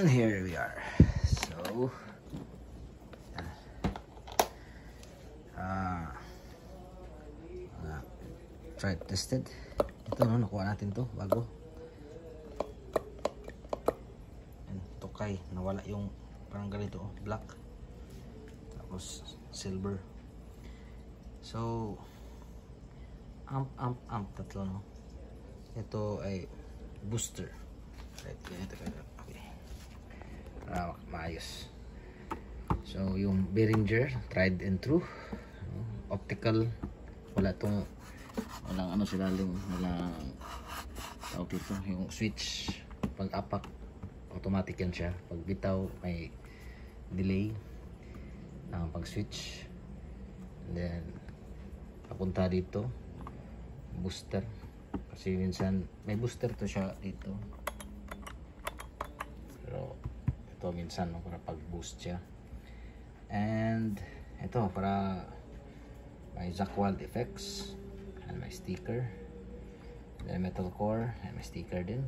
And here we are. So tried tested. Ito no, nakuha natin to bago. And tokay, nawala yung parang ganito, black. Tapos silver. So amp tatlo no. Ito ay booster. Right, ganito. Okay. Maayos. So yung Behringer tried and true. Optical, walang ano silaling, walang tawag dito, yung switch pag apak automatic yan siya, pag bitaw may delay pag switch. And then papunta dito booster, kasi minsan may booster to siya dito, pero ito minsan no, para pag boost siya. And ito para may Zakkwald effects and may sticker, then metal core and may sticker din.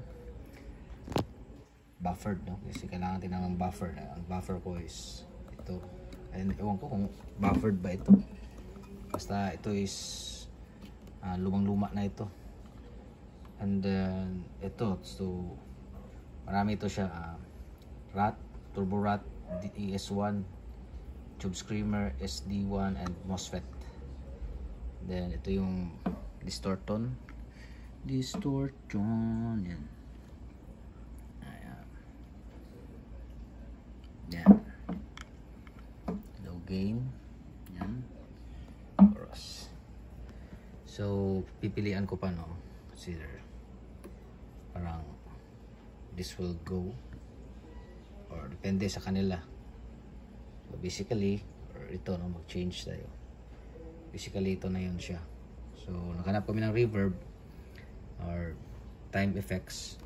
Buffered no, kasi kailangan din ng buffer. Ang buffer ko is ito, and ewan ko kung buffered ba ito, basta ito is lumang luma na ito. And then ito, so marami ito siya, rat, turbo rat, ES1, tube screamer, SD1 and MOSFET. Then ito yung distortion yan. Ayan. Low gain yan. Chorus. So pipilian ko pa no, consider parang this will go, or depende sa kanila. So basically, or ito no, mag-change tayo. Basically ito na yun siya. So naghanap kami ng reverb or time effects,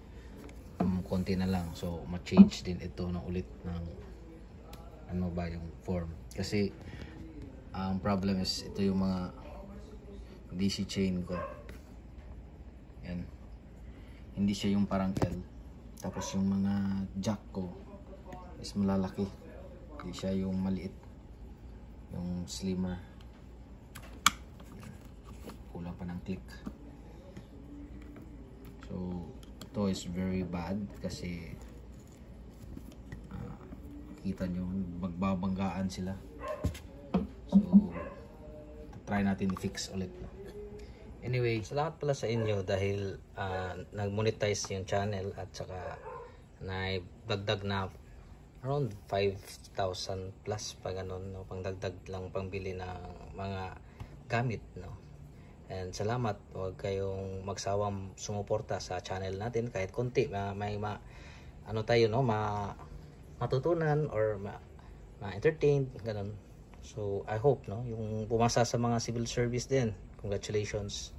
konti na lang. So ma-change din ito na ulit ng ano ba yung form, kasi ang problem is ito yung mga DC chain ko. Yan, hindi siya yung parang L. Tapos yung mga jack ko is malalaki, hindi siya yung maliit, yung slimmer. Kulang pa ng click. So ito is very bad kasi kita nyo magbabanggaan sila. So try natin i-fix ulit no? Anyway, salamat pala sa inyo dahil nag-monetize yung channel at saka naibagdag na around 5,000 plus pa ganun no? Pangdagdag lang pangbili ng mga gamit no. And salamat, huwag kayong magsawang sumuporta sa channel natin kahit konti, may ano tayo no, matutunan or ma-entertain ganun. So I hope no, yung pumasa sa mga civil service din, congratulations.